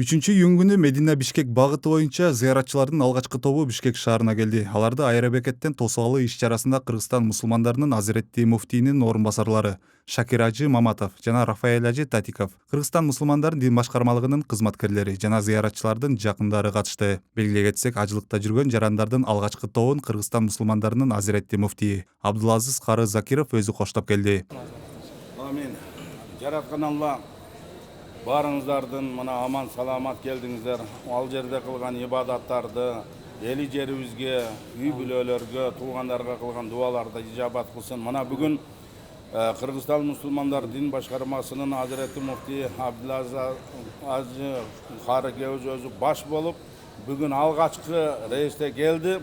3-июнь күнү Медина Бишкек багыты боюнча зыяратчылардын алгачкы тобу Бишкек шаарына келди. Аларды аэробекеттен тосуп алуу иш-чарасында Кыргызстан мусулмандарынын Азиретти муфтийнин орун басарлары Шакир Ажы Маматов жана Рафаэль Ажы Татиков, Кыргызстан мусулмандарынын дин башкармалыгынын кызматкерлери жана зыяратчылардын жакындары катышты. Белгилей кетсек, ажылыкта жүргөн жарандардын алгачкы тобун Кыргызстан мусулмандарынын Азиретти муфтийи Абдулазиз Кары Закиров өзү коштоп келди. Амин. Жараткан Алла барыңыздардын мына аман саламат келдиңиздер. Ал жерде кылган ибадаттарды эли жерибизге, үй бүлөлөргө, туугандарга кылган дуаларды ижабат кылсын. Мына бүгүн Кыргызстан мусулмандар дин башкармасынын Азиретти муфтии Абдулазиз Ажы Кары өзү баш болуп, бүгүн алгачкы рейсте келди.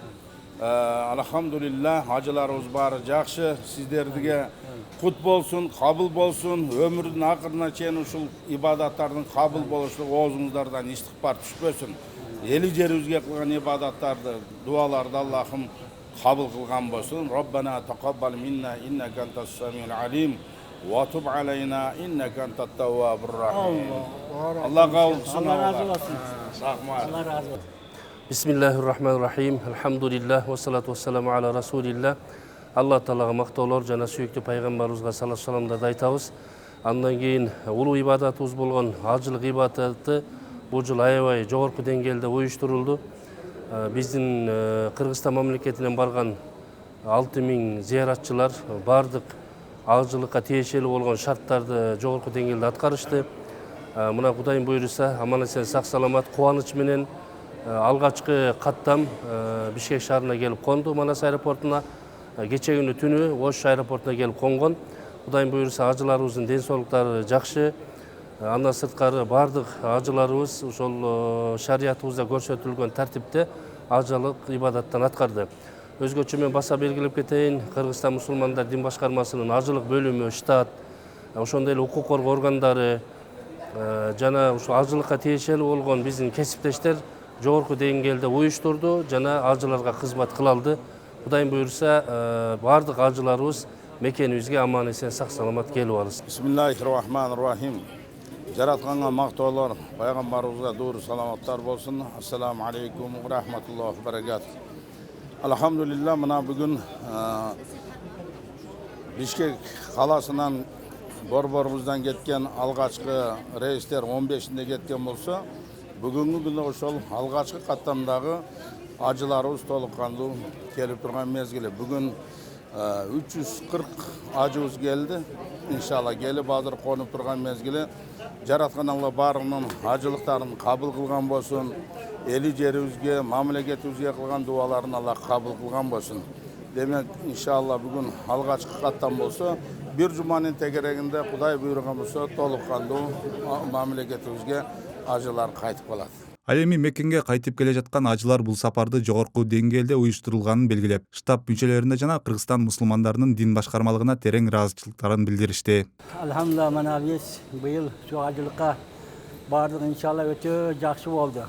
Алхамдулилlah, ажыларыбыз баары жакшы. Сиздерге кут болсун, кабыл болсун. Өмүрдүн акырына чейин ушул ибадаттардын кабыл болушу оозуңуздардан истикбар түшпөсүн. Эли жерибизге кылган ибадаттарды, дуаларды Аллахым кабыл кылган болсун. Роббана тaqabbal minna innaka antas samiul alim wa tub alayna innaka antat tawwabur rahim. Allah кабыл кылсын. Allah razı olsun. Рахмат. Allah razı olsun. Bismillahirrahmanirrahim. Alhamdulillah ve salatu vesselamu ala Rasulillah. Allah Ta'alaga mактоолор жана сүйүктүү пайгамбарыбызга салат саламдарды айтабыз. Андан кийин улуу ибадатыбыз болгон ажылык ибадаты бул жыл аябай жогорку деңгээлде уюштурулду. Биздин Кыргызстан мамлекетинен барган 6000 зыяратчылар бардык ажылыкка тиешелүү болгон шарттарды жогорку деңгээлде аткарышты. Мына Кудайым буйруса, аман-эсен сак саламат кубаныч менен алгачкы каттам Бишкек шаарына келип конду, Манас аэропортуна. Кече күнү түнү Ош аэропортуна келип конгон. Кудайым буйруса, ажыларыбыздын ден соолуктары жакшы. Андан сырткары бардык ажыларыбыз ошол шариятыбызда көрсөтүлгөн тартипте ажылык ибадаттан аткарды. Өзгөчө мен баса белгилеп кетейин, Кыргызстан мусулмандар дин башкармасынын ажылык бөлүмү, штат, ошондой эле укук коргоо органдары жана ушул ажылыкка тиешелүү болгон биздин кесиптештер жогорку деңгээлде уюштурду жана ажыларга кызмат кыла алды. Кудайым буйруса, бардык ажыларыбыз мекенибизге аман-эсен сак саламат келип алсын. Бисмиллахиррахманиррахим. Жаратканга мактоолор, пайгамбарыбызга дуур саламаттар болсун. Ассаламу алейкум ва рахматуллахи ва баракатух. Алхамдулилlah, мына бүгүн Бишкек каласынан борборубуздан кеткен алгачкы рейстер 15-inde кеткен болсо, бүгүнкү күндө ошол алгачкы каттамдагы ажыларыбыз толук кандуу келип турган мезгили. Бүгүн 340 ажыбыз келди. Иншалла келип азыр конуп турган мезгили. Жараткан Алла баарынын ажылыктарын кабыл кылган болсун. Эли жерибизге, мамлекетибизге кылган дуаларын Алла кабыл кылган болсун. Демек, иншалла бүгүн алгачкы каттам болсо, бир жуманын тегерегинде Кудай буйруган болсо, толук кандуу мамлекетибизге ажылар кайтып калат. Ал эми Меккеге кайтып келе жаткан ажылар бул сапарды жогорку деңгээлде уюштурулганын белгилеп, штаб мүчөлөрүнө жана Кыргызстан мусулмандарынын дин башкармалыгына терең ыраазычылыктарын билдиришти. Elhamdülillah, mana biz bu yıl şu acılıkka bardık, inşallah öte jakşı oldu.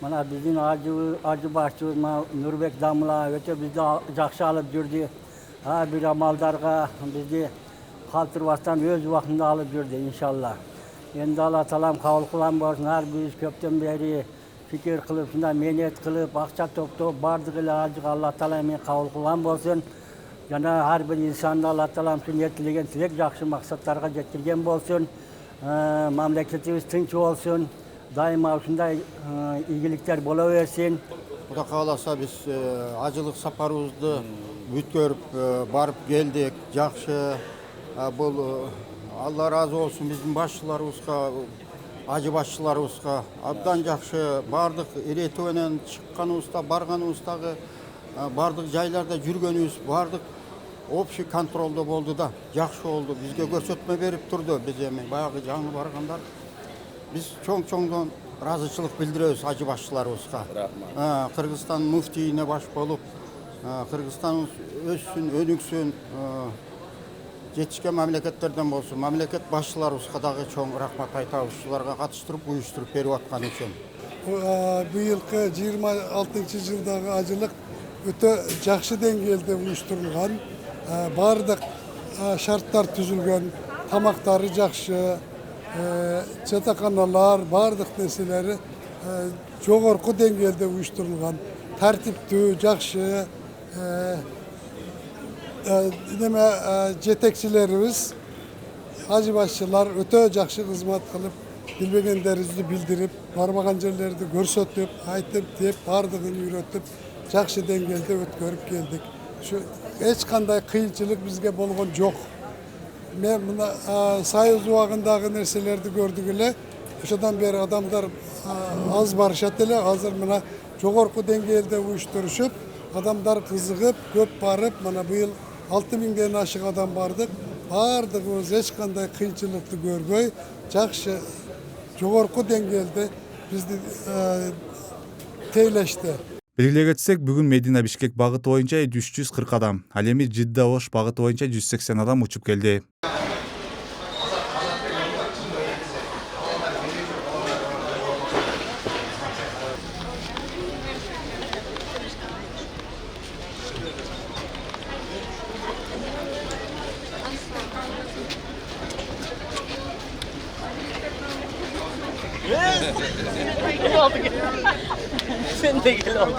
Mana bizim acı başçımız Nurbek Damla öte bizde jakşı alıp жүрдü. Bir amaldarga bizi kaltırvastan öz vaktinde alıp жүрдü inşallah. Endi Allah talam kabul kılan bolsun. Her biz köpten beri fikir kılıp, menet kılıp, akça toplayıp bardık ile acık Allah talam kabul kılan bolsun. Jana her bir insanda Allah talam sünnetligen tilek jakşı maksatlarga жеткирген bolsun. Mamleketimiz tinç olsun. Daima ушундай ийгиликтер bola bersin. Kuda kalasa biz acılık saparımızdı bütkörüp barıp geldik. Jakşı bul Allah razı olsun bizim başçılarımızga, acı başçılarımızga. Abdan jakşı bardık eretönen çıkkanımızda, barganımızdağı bardık jaylarda жүргөнүбүz, bardık общий kontrolda boldu da, jakşı oldu. Bizge көрсөтмө берип turdu. Biz эми баягы жаңы баргандар. Biz çoğdan razıçılık bildiriyoruz acı başçılarımızga. Kırgızstan muftiyine baş bolup, Kırgızstan össün, önüksün, жетишкен мамлекеттерден болсун, мамлекет башчыларыбызга дагы чоң рахмат айтабыз, ушуларга катыштырып, уюштуруп берип атканы үчүн. Bu yılki 26 жылдагы ажылык өтө жакшы деңгээлде уюштурулган. Бардык шарттар түзүлгөн, тамактары жакшы, çatakanalar, bardıq nesileri jogorku dengelde uyuşturulgan, tertiptүү, jakşı, neme jetekçilerimiz, hacı başçılar öte jakşı hizmet kılıp, bilmegenlerimizi bildirip, barmagan yerlerde görsetip, aytıp deyip, bardığını üretip, jakşı dengelde ötkörüp geldik. Şu hiç kanday kıyınçılık bizge bolgon jok. Men buna sayız ubagındagı nerselerdi gördük ele. Oşadan beri adamlar az barışat ele. Hazır buna jogorku dengelde uyuşturuşup, adamlar kızıgıp, köp barıp, mana bu yıl 6000'den aşık adam bardık. Bardığımız hiç kanday kıyınçılıkты görgöy, jakşı jogorku dengelde bizdi teyleşti. Белгилей кетсек, бүгүн Медина Бишкек багыты боюнча 340 адам, ал эми Жидда Ош багыты боюнча 180 адам учуп келди. Sen de gel oldu.